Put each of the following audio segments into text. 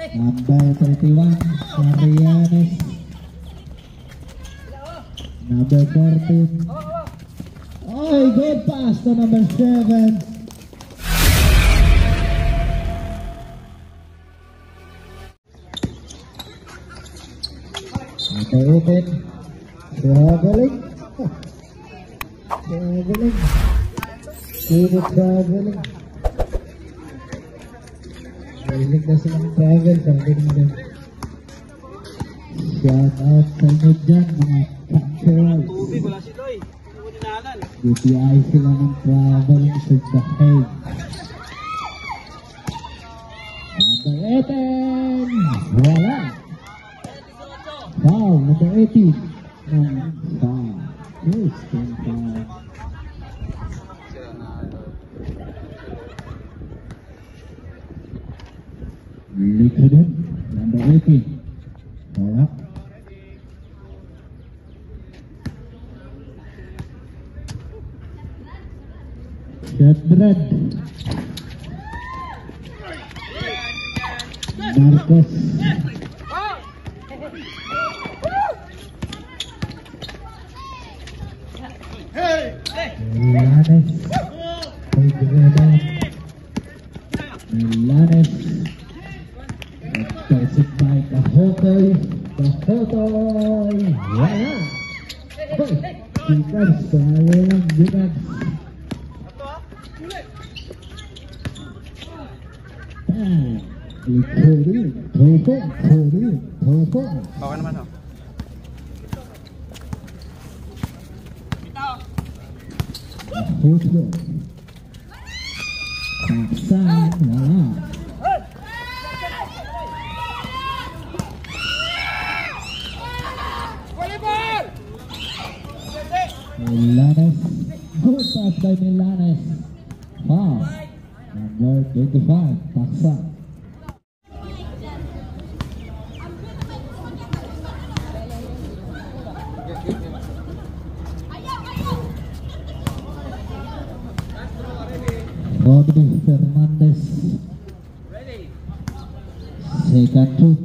Number 31, Marianes. Number 14. Oh, good pass to number 7. Number 18. Traveling. Traveling. Keep traveling. Traveling na silang travel. Traveling na. Shout out sa inyo dyan, mga capturers. DTI sila ng traveling sa Daheg. Number 18. Wala. Foul, number 18. Foul. First and foul. Likodon, number 18. Wala. Shotbread. Marcos. Milanes. Milanes. Intercept by Kahotoy. Kahotoy. Wala. Gigas. Pangalang Gigas. Topong. Bawa naman ho. Huslo. Saksan. Wala. Milanes. Good pass by Milanes. Foul. Number 25. Taksa. Rodri Fernandez. Second two.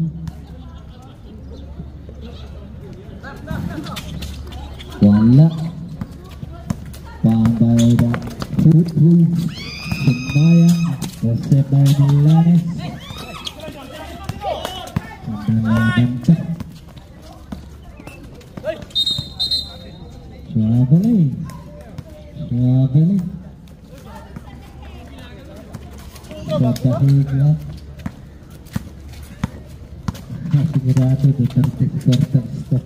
Wala. Pambayda. Putri. Sembayang. Resep by Milanes. Bantah. Traveling. Batahigla. Sigurado di quarter stop.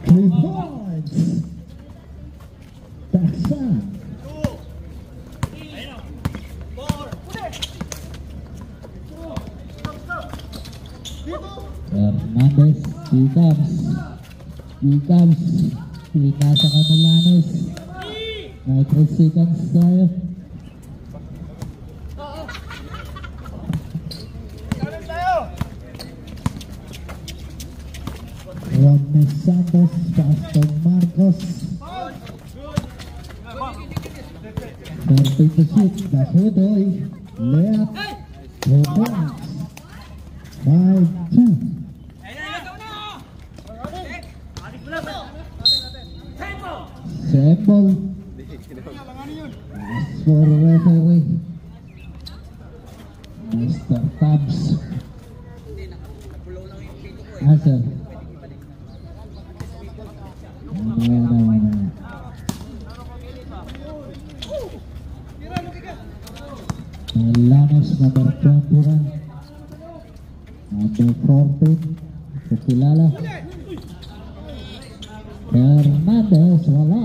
3 points. Taksa. Hernandez. Gigams. Pinasa ka Milanes. May 3 seconds tayo. Juan Santos, Pastor Marcos. 30 to shoot. Dahodoy. Layup. 4 points. 5-2. Sample. As for referee, Mr. Tabs. Sir. Milanes number 21. Number 14. Kekilala. Fernandez wala.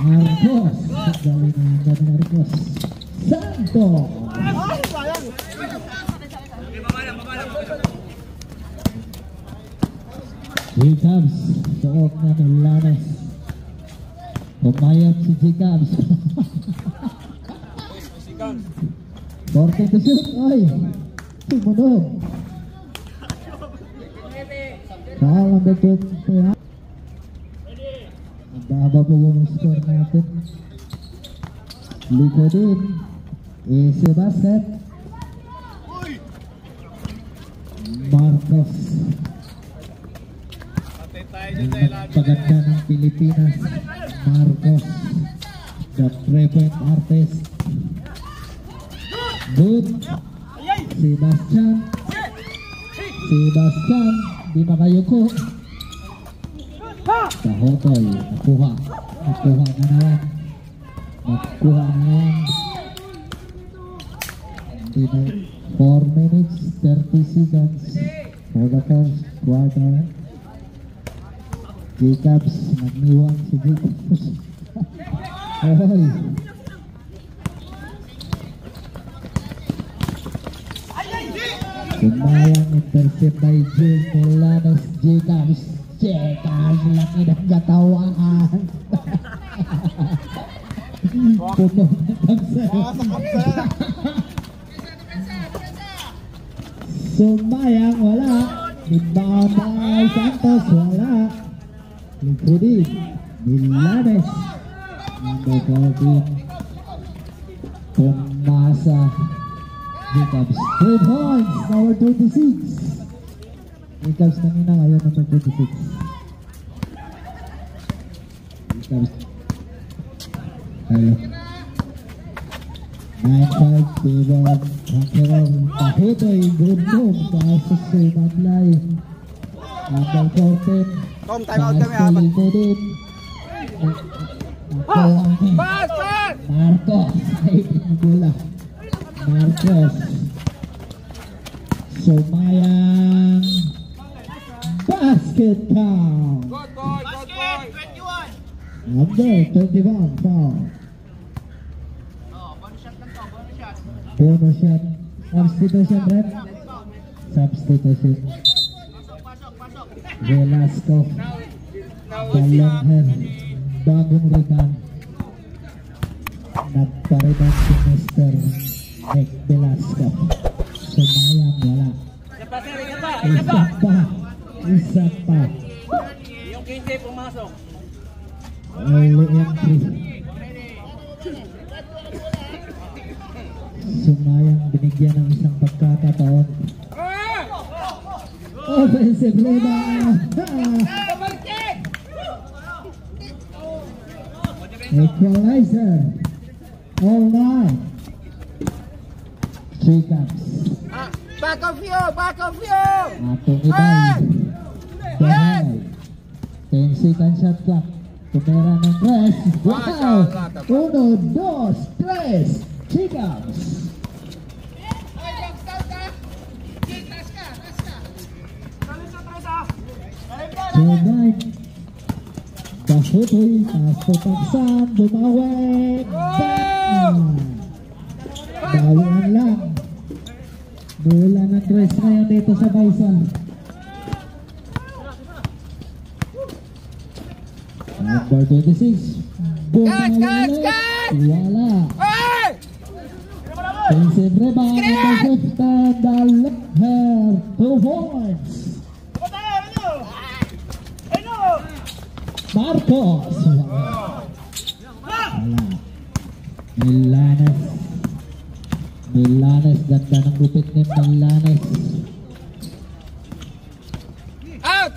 Marcos. Galingan dari Marcos. Santos. Jacobs. Suotnya Milanes. Pumayat si Jacobs. 14 to shoot. Ay. Sumunod. Foul on the 20. Ang baba po yung score natin. Likotin. Isi basket. Marcos. Paganda ng Pilipinas. Marcos. The 3-point artist. Good. Sebastian. Di makayuko. Kahotoy. Nakuha na naman. 4 minutes 30 seconds for the first quarter. Jacobs nagniwang si Jacobs. Hoy. Sumayang intercept by Jake Melanes. Jacobs laki ng katawaan. Puno ng kamsel. Sumayang wala. Ibabay Santos wala. Likotin. Melanes. Number 14. Pumasa. Jacobs. 3 points. Number 26. Jacobs kanina ngayon number 26. Jacobs. Hello. 9-5. Tibag. Control. Kahotoy. Good move. Pasok sa Maglay. Number 14. Tom, time out kami ha. Likotin. Marcos. Ay, bola. Marcos. Sumayang. Basket count. Good boy, good boy. 21. Number 21 foul. Bonus shot. Substitution, Brett. Substitution. Velasco. Dalongher. Bagong rebound. Nagpa-rebound si Mr. Nick Velasco. Sumayang wala. Isa pa. Yung 15 pumasok. Early entry. Sumayang binigyan ng isang pagkakataon. Offensive rebound. Equalizer. All night. Jacobs. Back of you! Atong ibay. Dahil 10 second shot clock. Tumera ng press. Wow! 1, 2, 3. Jacobs. Tonight. Kahotoy. Pasok-paksan. Bumawag. Bawian lang. Bola ng tres ngayon dito sa Bison. Number 26. Bumawag. Wala. Offensive rebound. Number 15. Dalongher. 2 points. Marcos. Wala. Melanes, ganda ng gupit ni Melanes. Out!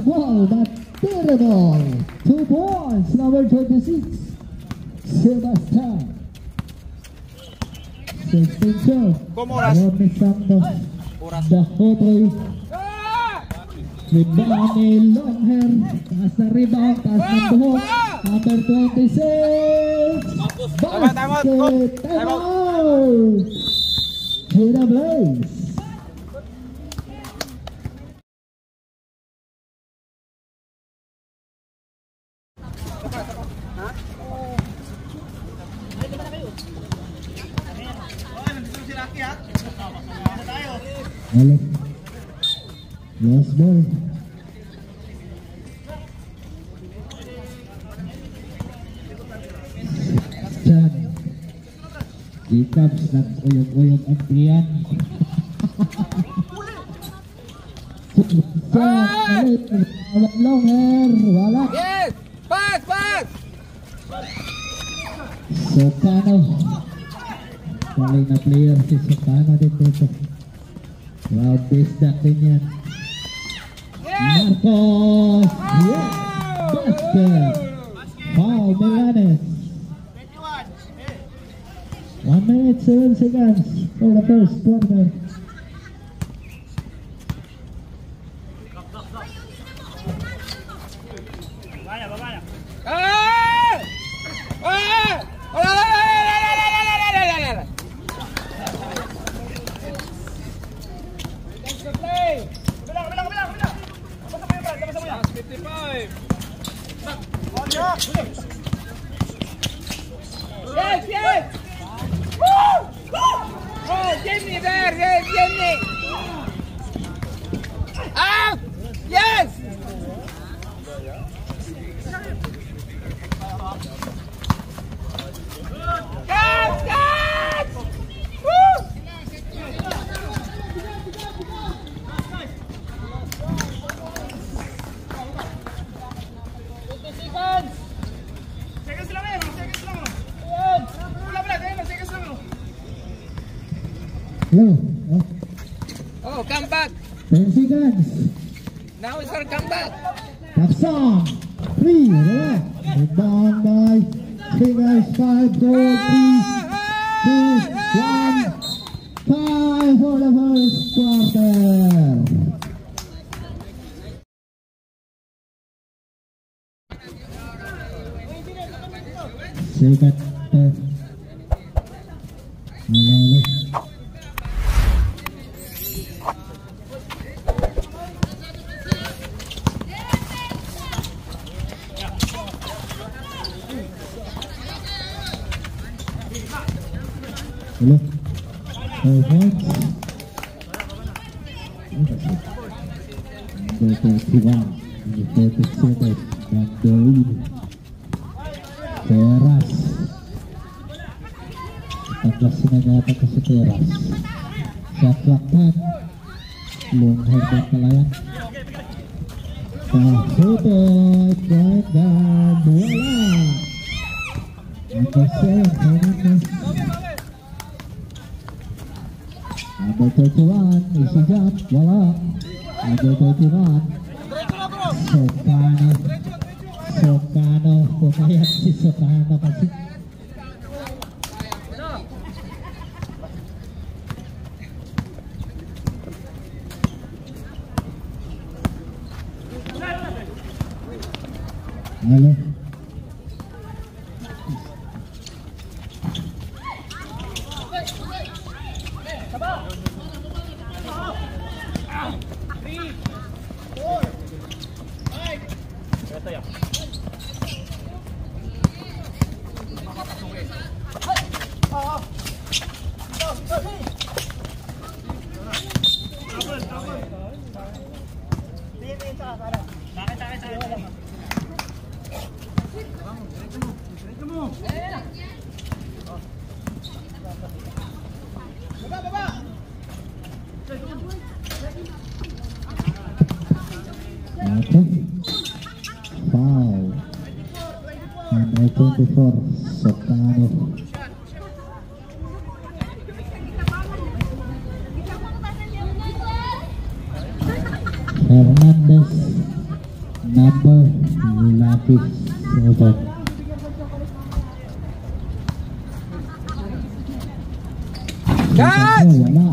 Wow, that's terrible. 2 points, number 26. Sebastian. 16-2. Rodney Santos. Dahotoy. Rebound ni Longher. Taas na rebound, taas ng buhok. Number 26. Basket. Time out. Gina Blaze. Hello. Yes, ball. Chan. Jacobs nag-uyog-uyog ang tiyan. Longher, wala. Yes! Pass! Socano. Galing na player si Socano din dito. Wow, base duck din yan. Marcos! Yes! Basket! Foul, Melanes. 1 minute, 7 seconds for the first quarter. Yes, yes! Woo! Oh, Jimmy there, yes, Jimmy! Out! Yes! Catch! Catch! Woo! Seconds lang eh, seconds lang. Ayan! Wala pala, kaya na, seconds lang. Hello. Oh, come back! 10 seconds. Now is our comeback! Tapsong. 3, right. Down by 3 guys, 5, 4, 3, 2, 1. Time for the first quarter. Second half. Malala. Hello. Number 31, number 37, Bandoi. Teras. Tanggas sinagata ka sa Teras. Shot clock time. Long head back kalayan. Kahutod. Right down. Wala. Number 7, Hernandez. Number 31, easy jump. Wala. Number 31. Socano. Socano, pumayat si Socano kasi. Halo. Foul. Number 24, Socano. Hernandez, number 97. Catch! Wala.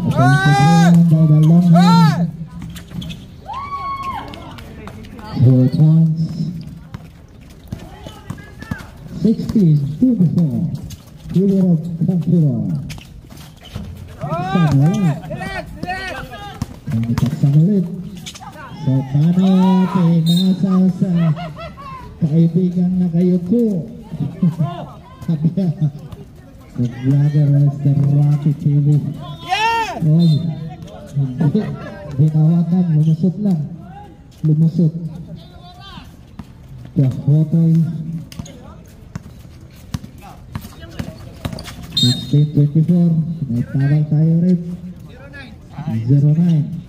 4 points. 16-24. Leader of Campuron. Relax, relax! Nagtaksan ulit. Socano, pinasa sa kaibigang nakayuko. Kabya. The vlogger is the Rocky TV. Yeah! Oh, hindi. Binawakan, lumusot lang. Lumusot. Kahotoy. 16-24. May tawag tayo rin. 09.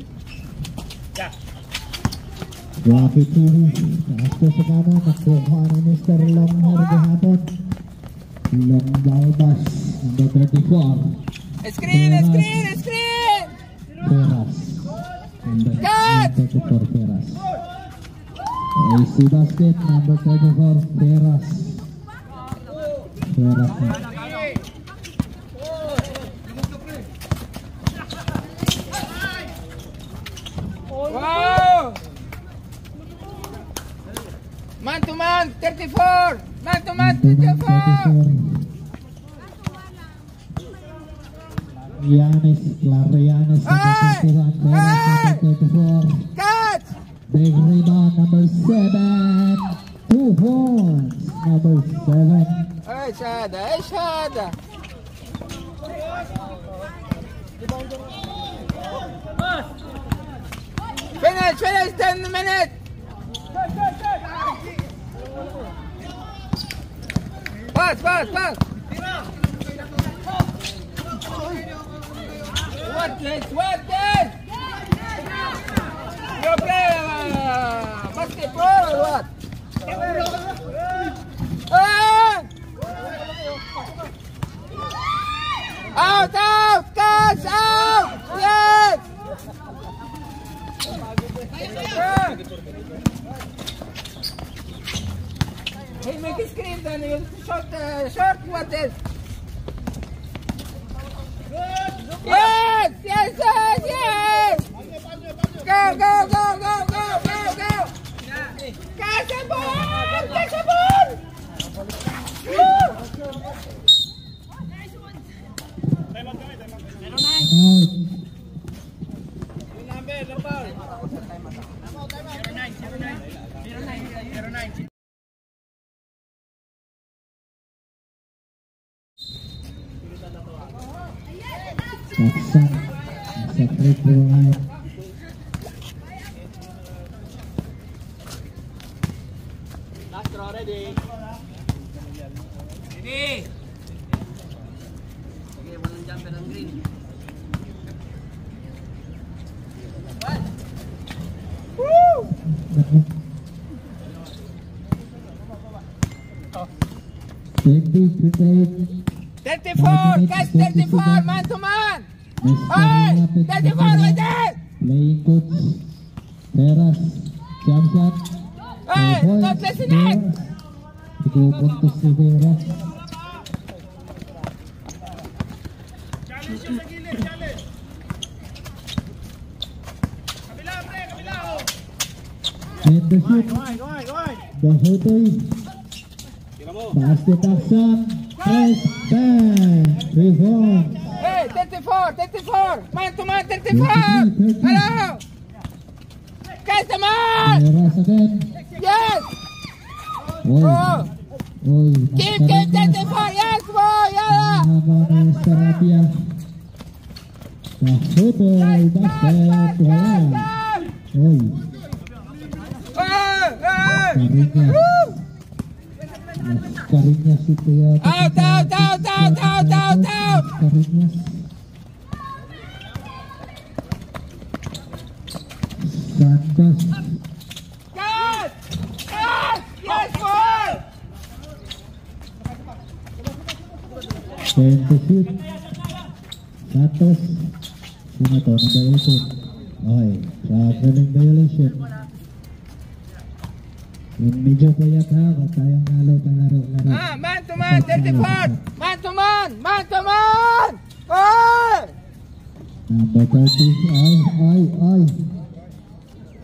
Rocky TV. Taas ko sa kano. Nakuha ni Mr. Longhair gahapon. Long Balbas, number 34. Screen! Feras. Feras! Number Cut! 34, Feras. AC Basket, number 34, Feras. Feras. Wow! Man to man, 34! Man to man, 34! Yanis, Clarianis, number 34. Cut! Big rebound, number 7. 2 points, number 7. Ay, Shada! Finish, 10 minutes! Pass! What this? You play basketball or what? Out! Catch out! Yes! Hey, make a screen then you short what is? Yes! Go! Catch the ball! Woo! Jackson, sa free throw line. Last draw ready. Sige, walang jumper ang green. Woo! 34! Catch 34! Man to man! Hey! 34 right there! Playing coach Feras, jump shot. Hey! Not listening! Ikupuntos si Feras. Challenge siya sa gilid, challenge. Kabila, pre, kabila, oh. And the shoot, Go ahead. the Hotoy. Basket action. Press, bang, rebound. Hey! 34! Man to man 34! Hello! Catch the man! Feras again. Yes! Oy, Oh! oy. Keep 34! Yes, boy! Yeah! Nama ni Sarabia. The Hotoy, basket, wala. Oy, karingnya. Woo! Karingnya si Tia. Out! Karingnya. Santos. Catch! Yes, boy! Trying to shoot. Santos. Sino to? Nag-violation. Okay. Traveling violation. Yung medyo payat ha. Kung tayong nalo palaro. Man to man 34! Man to man! Oh! Number 30. Ay.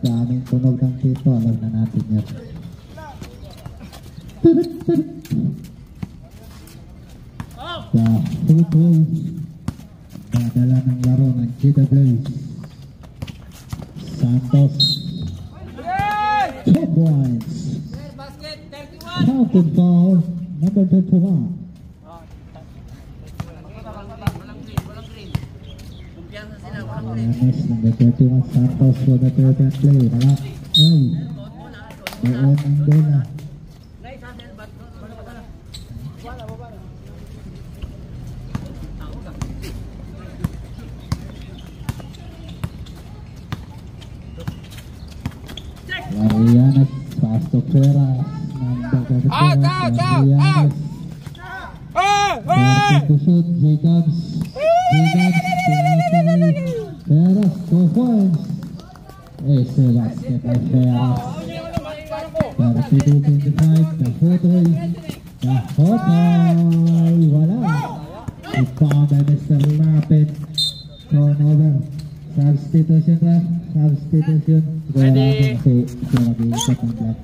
Daming tunog ng pito. Alam na natin yan. Sa free throw. Dadala ng laro ng Cheetah Blaze. Santos. Yes! 2 points. Basket, 31. Counted foul. Number 21. Walang green. Kumpiyansa sila, walang green. Anis, number 31. Santos for the third and play. Wala. Ay. Doon ang bola. Nice, Hazel, but wala. Marianas. Pasto Feras. Number 34. Out! Marianas. Oh! 14 to shoot. Jacobs. Peras, 2 points. Ese basket of Peras. 32-25. Dahotoy. Wala. Ipound by Mr. Lapid. Turnover. Substitution ref. Kaya natin si nag-iisip ng block.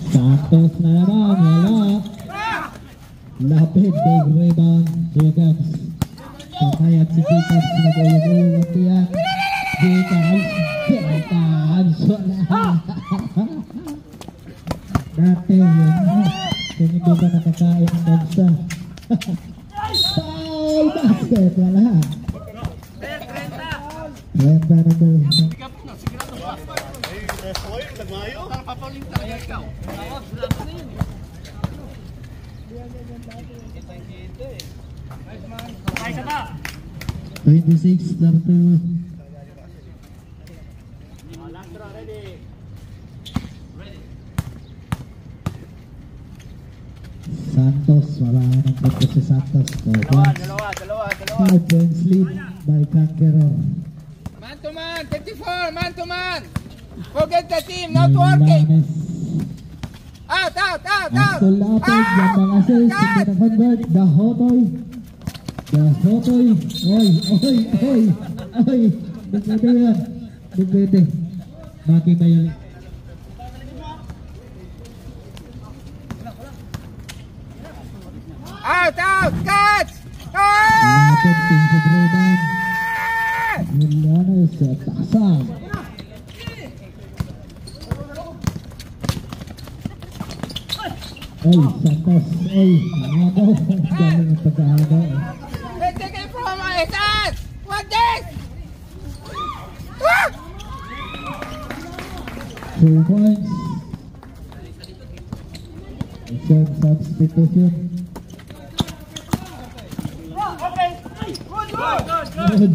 Santos na naman, wala. Lapid, big rebound, Jacobs. Kakayat si Jacobs, nag-ulog-ulog at yan. Jacobs, wala. Dati yun, hindi ba nakakain ng bansa? Foul basket, wala. 30 na doon. Papaling talaga ikaw. 26-32. Santos, wala nang punto si Santos. 5 points lead by Conqueror. Man to man, 34, man to man. Forget the team, not working. Out. Astol Lapid, yung mga assist, hindi na-convert. Dahotoy. Oy. Nagpwede yan. Nagpwede. Maki Mayali. Out, catch! Lapid, team sa rebound. Julianes, taksan. Oy, Santos. Oy, agaw. Galing ang pagkagaw. They take it from my hands! What this? 2 points. Isang substitution. Good.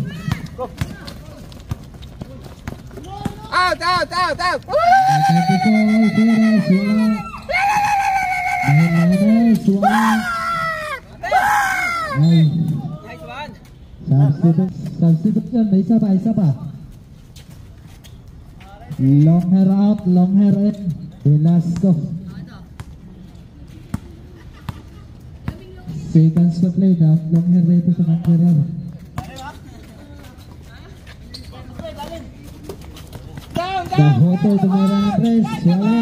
Out! 24, Peras, wala. Julianes, wala. Ay. Substitution. May isa pa. Long hair out, long hair in. Velasco. Seconds to play. Long hair rito sa Conqueror. Dahoto, tumira ng press. Wala.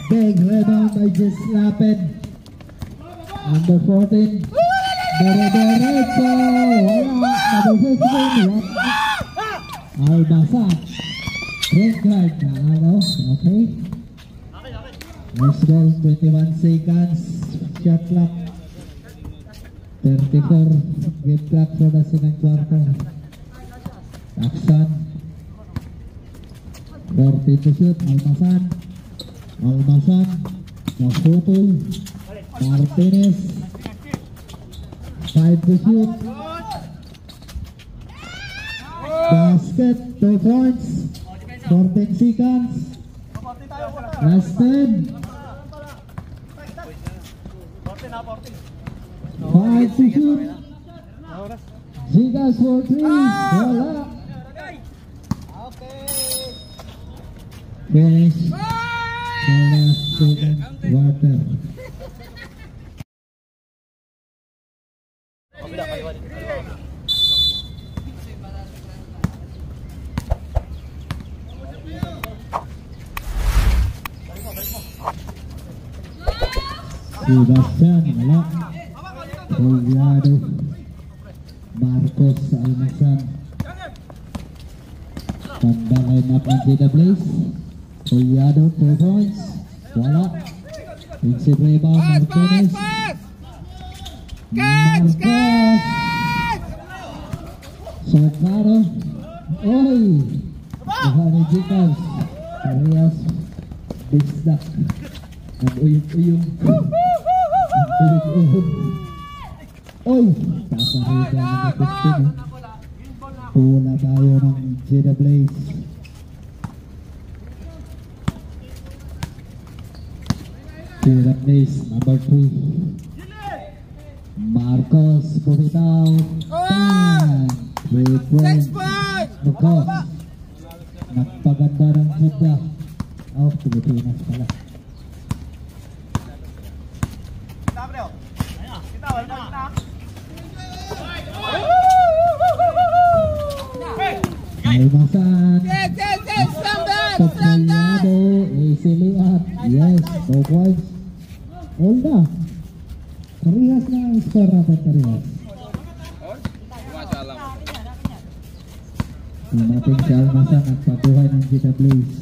Big rebound by Jess Lapid. Under 14. Derecho. Wala. Number 15. Albasa. Red card na ano. Okay. Next ball. 21 seconds. Shot clock. 34. Game clock for the second quarter. Action. 40 to shoot. Almasan. Naputol. Martinez. 5 to shoot. Basket. 2 points. 14 seconds. Last 10. 5 to shoot. Gigas for 3. Wala. Finish. Second quarter. Sebastian, wala. Rogliado. Marcos Almasan. Pambangay na Pangkita Blaze. Rogliado, 4 points. Wala. Inside rebound, Martinez. Marcos. Socaro. Oy. Buhani Jacobs. Arias. Bisdak. Nag-uyog-uyog. Nag-uyog-uyog. Oy. Kaparida na na 15. Pula tayo ng Jada Blaze. the place, number 3. Marcos, bumitaw. Time. 3 points. 6 points! Marcos. Nagpaganda ng Jeddah. Oh, Pilipinas pala. Almasan. Yes, stand back! Tagliado, easily up. Yes, 2 points. All na. Parehas na ang score natin, parehas. Masalah. Dumating si Almasan at patuhay ng Jeddah Blaze.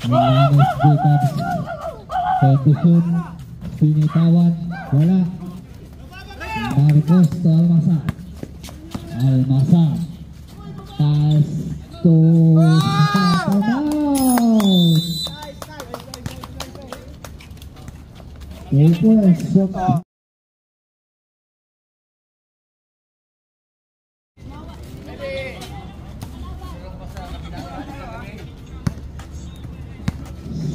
Alanis Jacobs. Petition. Pinitawan. Wala. Marcos to Almasan. Almasan. Pass to Tatamount. 2 points.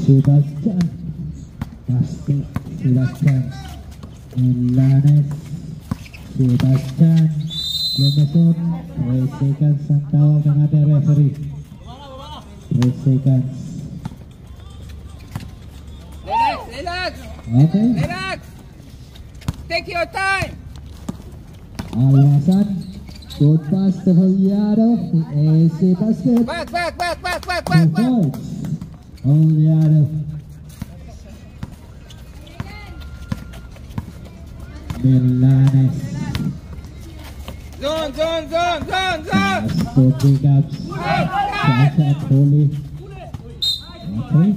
Sebastian Basket, Sebastian Milanes, Sebastian Lemeson. 3 seconds ang tawag ng ating referee. 3 seconds. Relax! Okay. Relax! Take your time! Almasan, good pass to Juliado. Easy basket. Back! 2 points. Juliado. Milanes. Zone! Pass to Jacobs. Sasha Foley. Okay.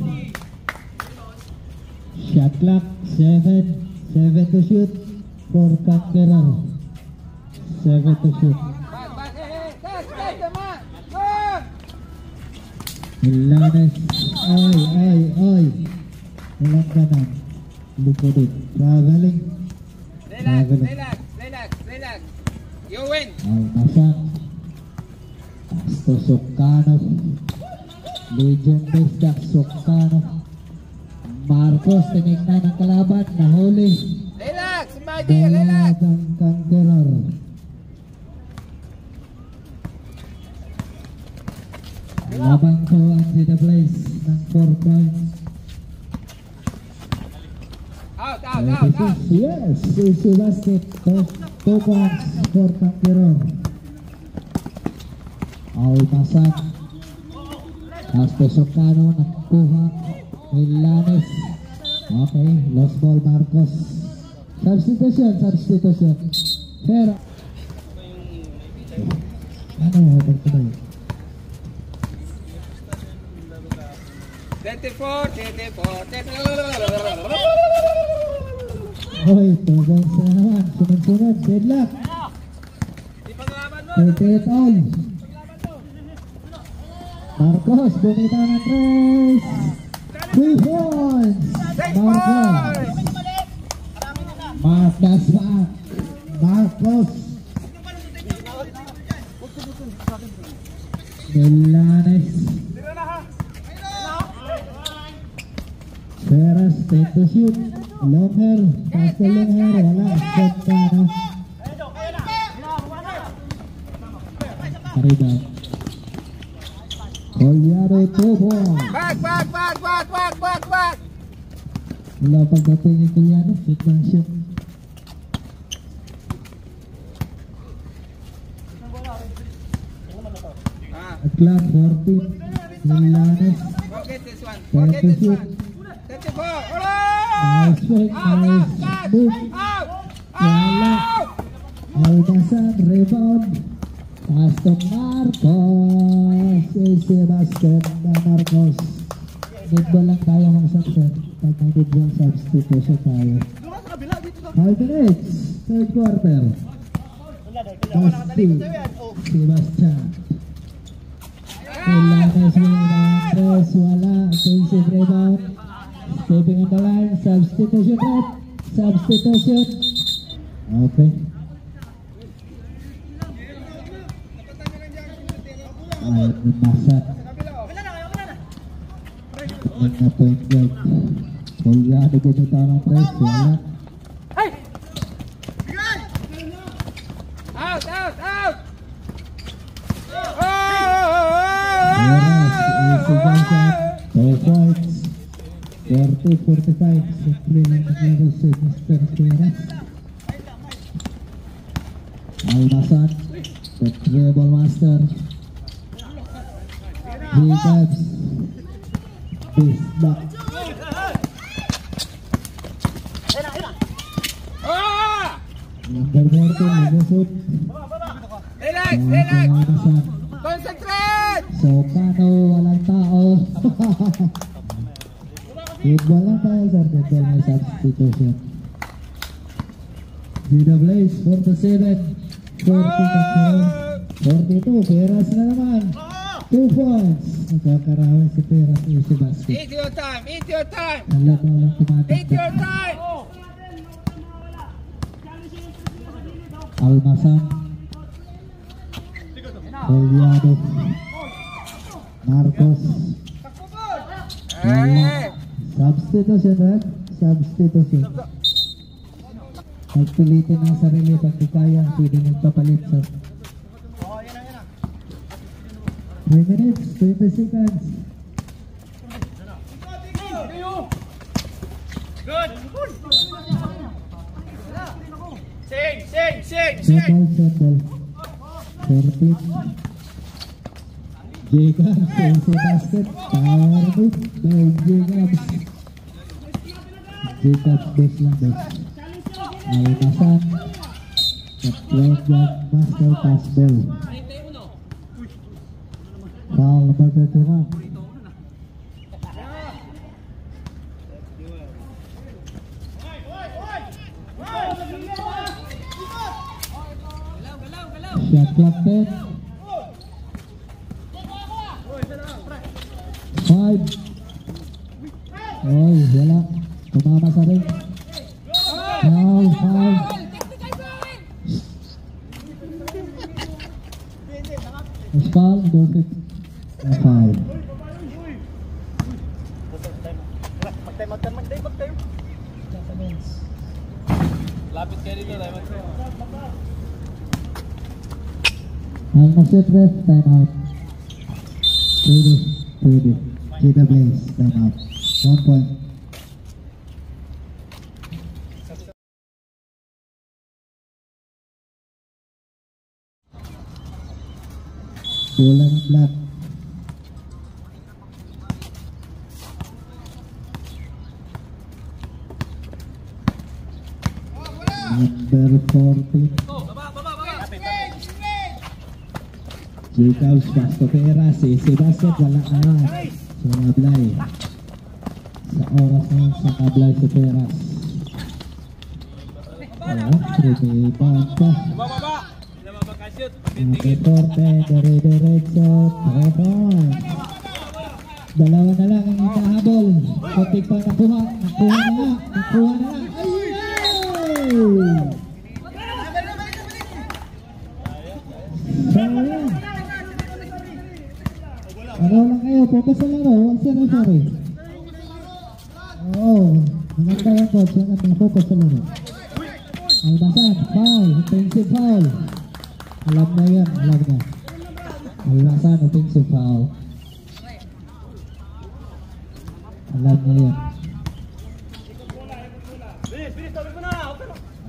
Shot clock 7 to shoot for Canterar. 7 to shoot. Back! Hey! Come on! Go! Milanes. Ay. Walang kanan. Lupodin. Traveling. Relax! You win! Almasan. Pasto Sukano. Legion base Sukano. Marcos, tinignan ng kalaban. Nahuli. Relax, my dear! Relax! Dalabang Canterar. Labang ko ang Jeddah Blaze ng 4 points. Out! Yes, easy basket. 2 points for Canterar. Almasan. Pasto Sukano, nakuha. Milanes. Okay, lost ball Marcos. Substitution. Fair. Ano, pagkabay? 24. Hoy, 2 points na naman. Sunod-sunod. Deadlock. 38 all. Marcos, bumita ng 3 points. Marcos. Milanes. Ferras, 10 to shoot. Long hair. Pass to long hair. Wala. Shot ka, no? Rebound. Juliado, 2 points. Back! Wala pagdating ni Juliado. Shoot lang shoot. At clock 14. Milanes. Forget this one. 10 to shoot. 34. Nice fake. Nice move. Wala. Almasan, rebound. Pass to Marcos. Easy basket na Marcos. Midball lang tayo mga saksan. Pag may midball substitution tayo. 5 minutes. Third quarter. Basti. Sebastian. Milanes yung Andres. Wala. Offensive rebound. Stepping on the line. Substitution. Okay. Almasan. Na point guard. Polyado bumitaw ng press. Wala. Out, out, out! Peras, easy one shot. 2 points. 40-45. Simple lang naglaro si Mr. Peras. Almasan, the treble master. Jacobs. Base back. Number 14, nagusot. Relax, relax! Almasan. Concentrate! So, Kano, walang tao. Football lang tayo, sir. Football may substitution. Gina Blaze, 47. 42, Peras na naman. 2 points. Nagkakarawin si Peras ni si basket. Eat your time, eat your time! Alam mo lang Eat your tumatakbo. time! Almasan. Polyado. Marcos. Hey! Substitution, ref. Substitution. Pagpilitin ang sarili pag di kaya, pwede magpapalit sa 3 minutes, 20 seconds. Good. Sing, sing, sing, Settle, settle. 14. Jacobs, sa basket. Power move by Jacobs. Jacobs, base lang, base. Almasan. At 12 yard master pass ball. Foul number 21. Shot clock 10. 5. Oy, wala. Tumama sa ring. Foul, foul. Mas foul, Dorfit. Foul. Lapit kayo dito, Raymond. Ang maset ref, time out. Pwede. Gina Blaze, time out. 1 point. Bola ng black. Number 14. Jacobs, pass to Peras. Si basket, wala na. Sumablay. Sa oras na sa kablay si Peras. Rebound pa. Number 14, dire-diretso. 3 points. Dalawa na lang ang itahabol. Putik pa nakuha. Nakuha na nga. Ay! Sayang. Ano lang kayo, focus sa laro. Sorry. Oo, maganda yung coach. Focus sa laro. Almasan, foul. Offensive foul. Alam na yan, alam na. Almasan, offensive foul. Alam na yan.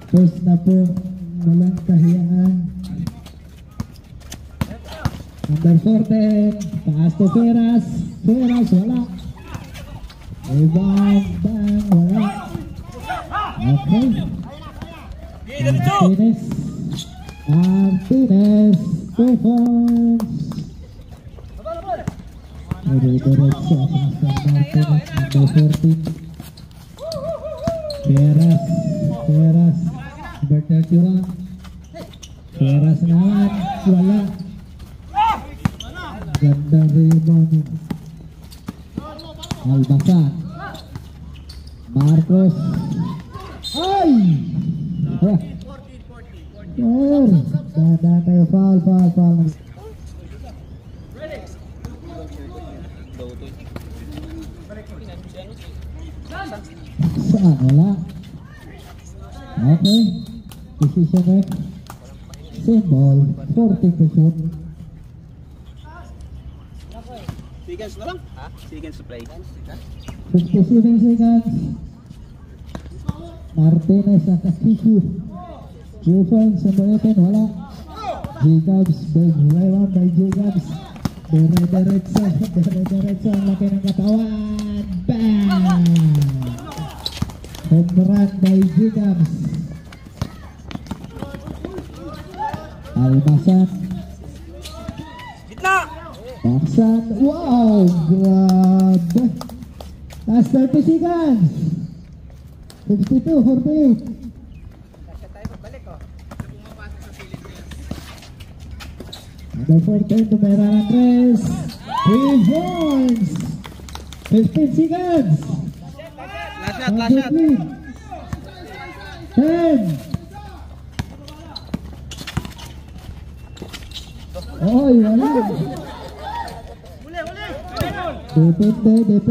First na po, walang kahiyaan. Number 14, pass to Peras. Peras, wala. Rebound, bang, wala. Okay. Martinez, 2 points. Dire-diretso sa Mr. Martinez, number 14. Peras, number 31. Peras naman, wala. Ganda rebound. Almasan. Marcos. Ay! Dada tayo, foul. Saan? Wala. Okay. Decision ref. Symbol. 40 to shoot. Seconds na lang? Ha? Seconds to play. 57 seconds. Martinez nakasisu. 2 points sa Boyeten. Wala. Jacobs. Big rebound by Jacobs. Dire-diretso ang laki ng katawan. Bang! Home run by Jacobs. Almasan. Gitna! Paksan. Wow! Grabe! Last 30 seconds. 52-48. Number 14, tumera ng 3. 3 points. 15 seconds. Last shot. 10. Oy, wala. Depende.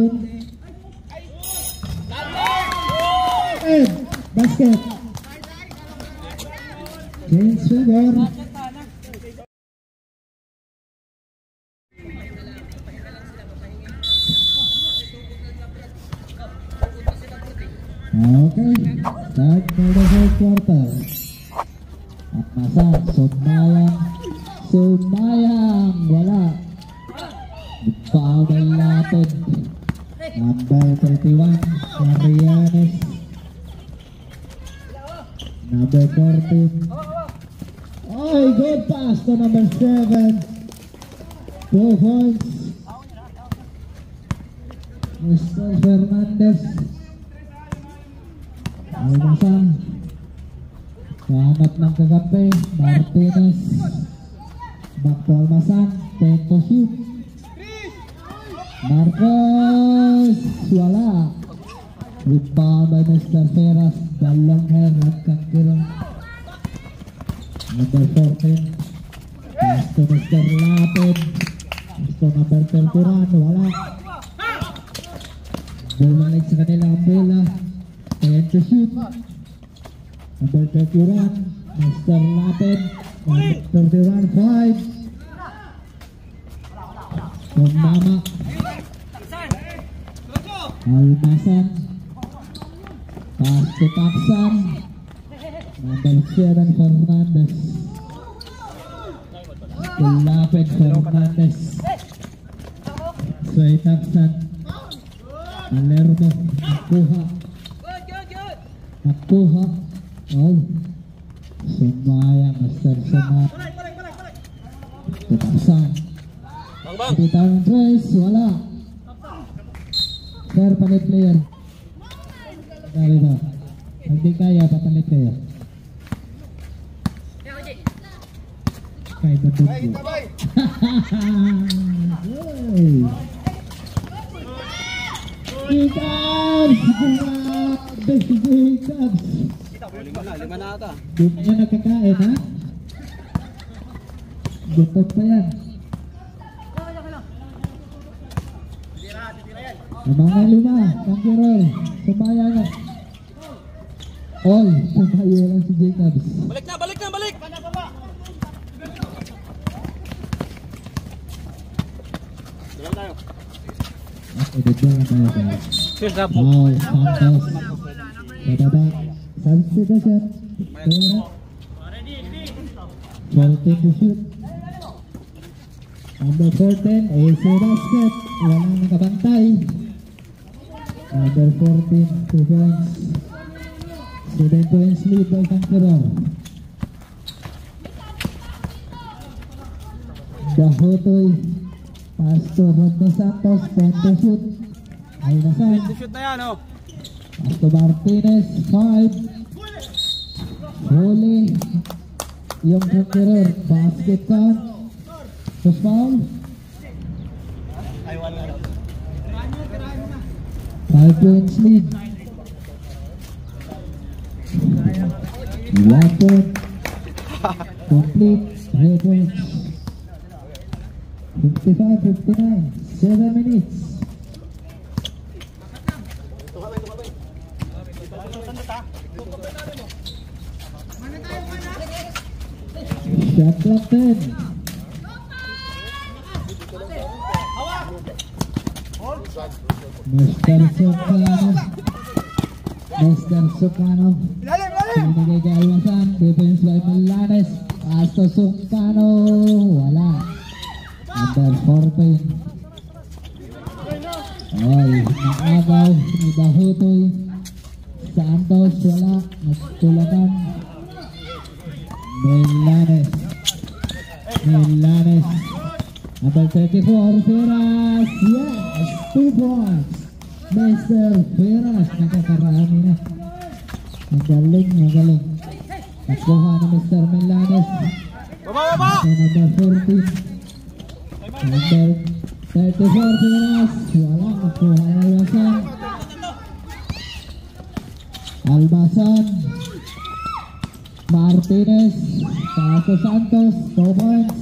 Basket. James Figure. Okay, start for the fourth quarter. At Masan, sumayang, wala. Foul natin. Number 31, Marianes. Number 14. Oh, good pass to number 7. 2 points. Mr. Fernandez. Almasan. Kahanap ng kagape. Martinez. Back to Almasan. 10 to shoot. Marcos. Wala. Rebound by Mr. Ferras. Dalong hair. Nagkakirang. Number 14. Pass to Mr. Lapid. Pass to number 31. Wala. Bumalik sa kanila ang bola. 10 to shoot. Number 31, Mr. Lapid. Number 31, 5. From Mama. Almasan. Pass to Taksan. Number 7, Fernandez. Lapid, Fernandez. Sway Taksan. Alermo. Nakuha. Oh. Sumayang. Master Sumayang. Taksan. Hindi tayong trace. Wala. Fair palit player. Kaya ba? Hindi kaya papalit player. Kaya ba dugo? Jacobs! Grabe si Jacobs! 5 na ata. Doon niya nakakain, ha? Gutot pa yan. Mga 5, Pangkirol. Sumaya nga. Oy, sumaya lang si Jacobs. Balik! Dalam tayo. Okay, dito lang tayo guys. Cheers up. Wow, Santos. Bababa. Substitution. Pera. 14 to shoot. Number 14, AC basket. Walang nakabantay. Number 14, 2 points. 7 points lead by Conqueror. Dahotoy. Pastor Rodney Santos, 10 to shoot. Almasan. Shoot na yan, oh. Pastor Martinez, 5. Huli. Yung Conqueror, basket count. Push foul. 5 points lead. 1 point. Complete. 3 points. 55-59. 7 minutes. Shot clock 10. Mr. Sukano. Pinagay kay Almasan. Defense by Milanes. Pasto Sukano. Wala. Under 14. Ay, nakagaw ni Dahutoy. Santos. Wala. Nagtulakan. Milanes. Number 34, Feras. Yes, 2 points. Mr. Feras. Nakakarami na. Magaling. Nakuha ni Mr. Milanes. Number 14. Number 34, Feras. Wala. Nakuha ni Almasan. Martinez. Paso Santos. 2 points.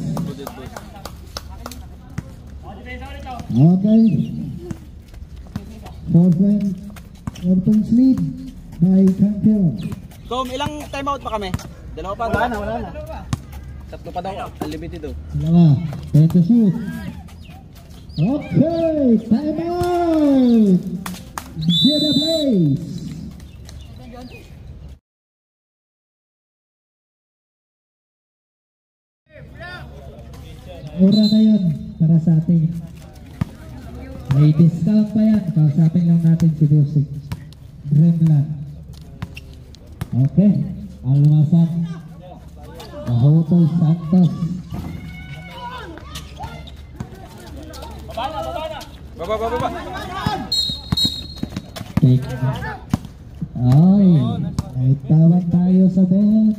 Okay. 4 points lead by Campero. Tom, ilang timeout pa kami? Dalawa pa? Wala na. Tatlo pa daw. Unlimited daw. Dalawa. 10 to shoot. Okay. Timeout. Get the place. Ura na yun para sa ating. May discount pa yan. Kausapin lang natin si Dusik. Dreamland. Okay. Almasan. Dahutoy Santos. Baba. Take. Ay. May tawag tayo sa bench.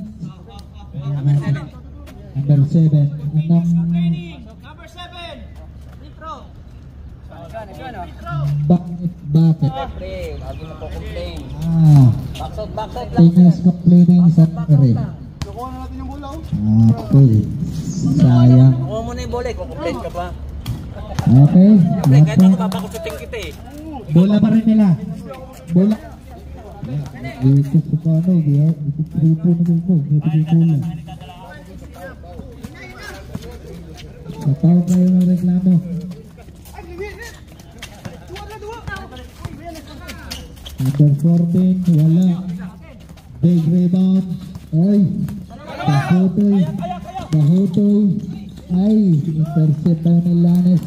Number 7. Anong Number 7. Nitro. Bakit? Referee, lagi na po complain. Backside lang. Fitness complaining sa rin. Kukuha na natin yung bola. Okay. Sayang. Kuha mo na yung bola, kukomplain ka pa. Okay. Kahit ako papakusuting kita eh. Bola pa rin nila. Bola. Ito sa paano. Ito tripo na din po. Ito bola. Sataw kayo ng reklamo. Number 14, wala. Big rebound. Ay, Dahutoy. Ay, intercept daw ni Lanes.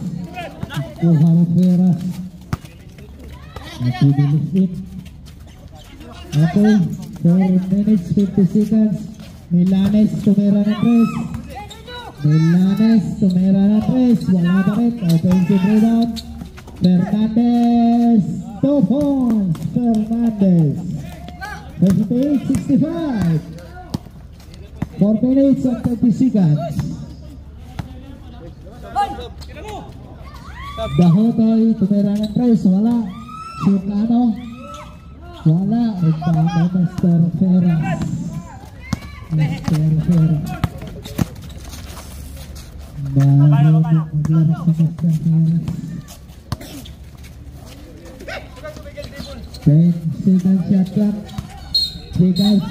Kuha ng Feras. Napibilis din. Okay, 4 minutes, 50 seconds. Milanes, tumira ng 3. Milanes, tumira ng 3. Wala pa rin. Offensive rebound. Fernandez. 2 points. Fernandez. 58-65. 4 minutes and 30 seconds. Dahutoy, tumira ng 3. Wala. Sukano. Wala. Nagpapa Mr. Feras. Baru maglaro si Mr. Feras. 10 seconds shot clock. Seconds.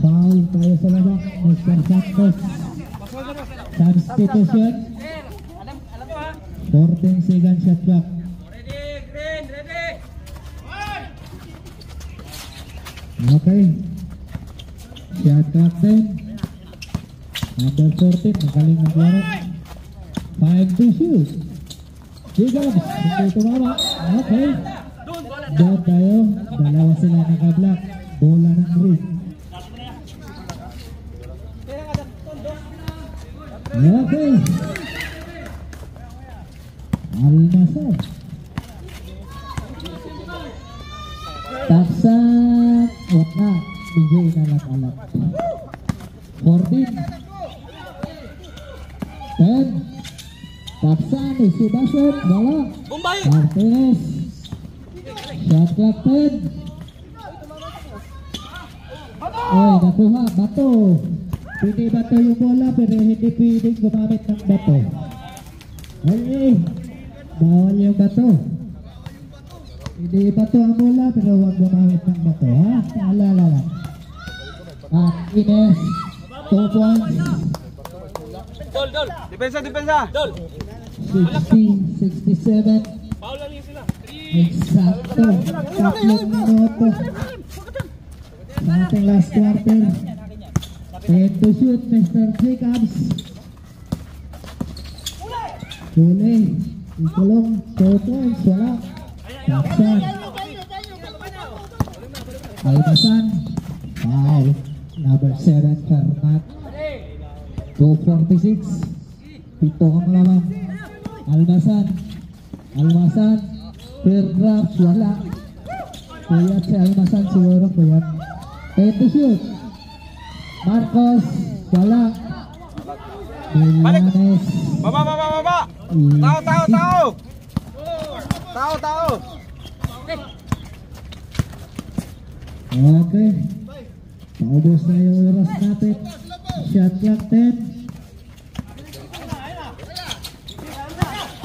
Foul tayo sa baba. Mr. Santos. Substitution. 14 seconds shot clock. Ready. Okay. Shot clock din. Number 14. Makaling maglaro. 5 to shoot. Jacobs. Hindi tumama. Okay. Doon tayo. Dalawa sila nakablock. Bola ng green. Okay. Almasan. Taksan. Wag na. DJ inalat-alat. 14. 10. Taksan. Isi basket. Bola. Martinez. Shot clock 10. Ay, nakuha. Bato. Pwede bato yung bola pero hindi pwedeng gumamit ng bato. Ay, bawal yung bato. Hindi bato ang bola pero huwag gumamit ng bato, ha? Paalala lang. At Ines, 2 points. Dol. Depensa. Dol. 60-67. Eksakto. 3 minuto. Sa ating last quarter. 10 to shoot, Mr. Jacobs. Huli. Ikulong. 2 points. Wala. Taksan. Almasan. Foul. Number 7, Karnat. 2:46. 7 ang lamang. Almasan. Fair drops. Wala. Kuyat si Almasan siguro. Kuyat. 10 to shoot. Marcos. Wala. Milanes. Baba. Tao. Okay. Paubos na yung oras natin. Shot clock 10.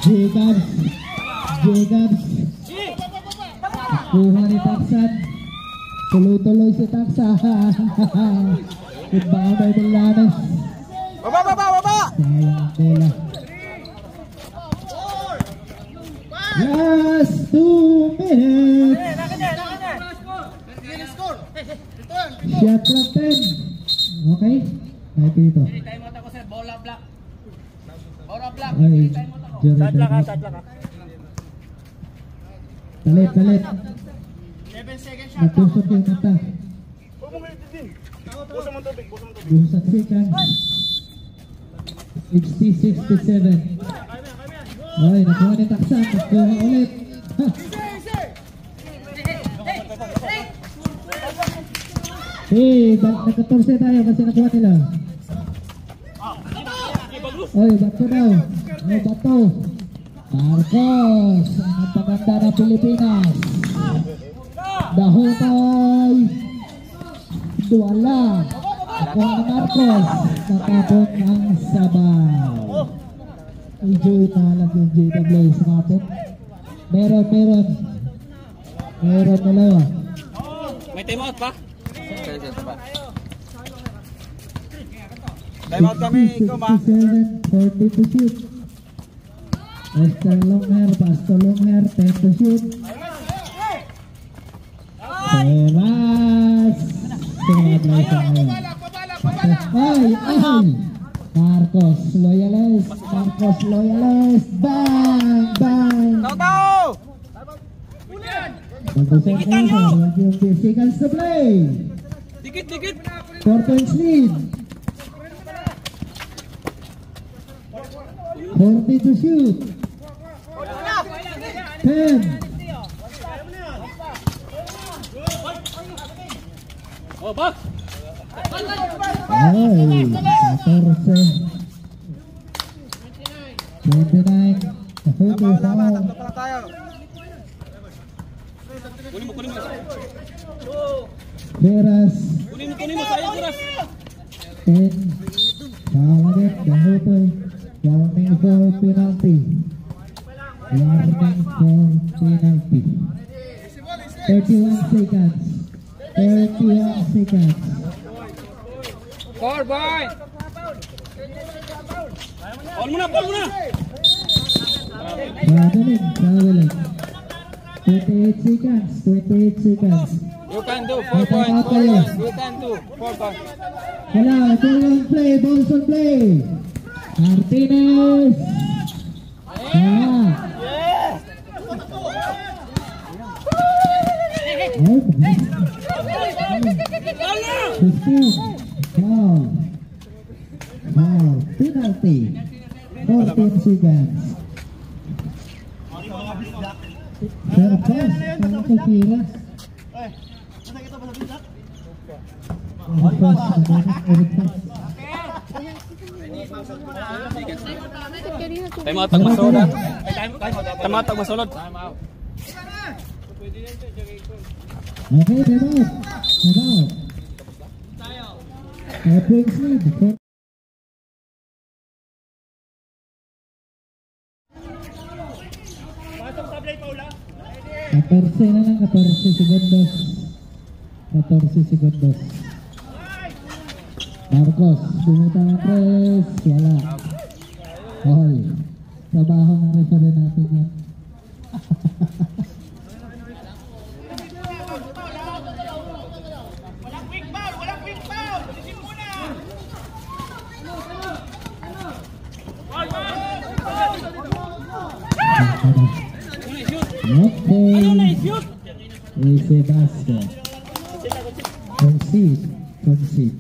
Jacobs. Kuha ni Taksan. Tuloy-tuloy si Taksan. Ibang may Milanes. Baba. Sayang bola. Last 2 minutes. Shot clock 10. Okay. Ay, dito. Ay, Jerry. Talit. 7 seconds shot. Natusok yung mata. Busan seconds. 60-67. Ay, nakuha ni Taksan. Nakuha ulit. Nag-14 tayo kasi nakuha nila. Ay, bato daw. Ay, bato. Marcos. Ang napaganda ng Pilipinas. Dahotoy. Duala. Nakuha ni Marcos. Natapon ang sabaw. Enjoy na lang yung JW sa kapon. Meron dalawa. May timeout pa? Timeout kami, ikaw ma. 40 to shoot. Esther Longhair, Pastor Longhair, 10 to shoot. Teras. Sumablay sa ngayon. Ay. Marcos Loyales. Bang. Tao. Mag-usap kayo. Huwag yung 10 seconds to play. Dikit. 4 points lead. 40 to shoot. 10. Box. Ay, 14. 29. Tatlo pa lang tayo. Kunin mo. Veras. Kunin mo, sayang oras. 10. Kawalit. Dahotoy. Warning for penalty. 31 seconds. 4 points. Paul muna. Traveling. 28 seconds. You can do 4 points. 4 points. You can do 4 points. Wala, balls on play. Martinez. Wala. Oh, 15. Foul. Penalty. 14 seconds. Pero pass. Parang pagpira. Timeout ang masulod. Timeout ang masulod. Okay, timeout. Points lead. 14 na lang, 14 segundos. 14 segundos. Marcos, bumuta ng press. Wala. Hoy. Trabaho ng referee natin yan. Walang quick foul! Walang quick foul! Isip mo na! Okay. Easy basket. Concede. Concede.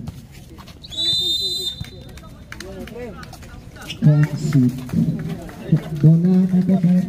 Concede. Bola na naman.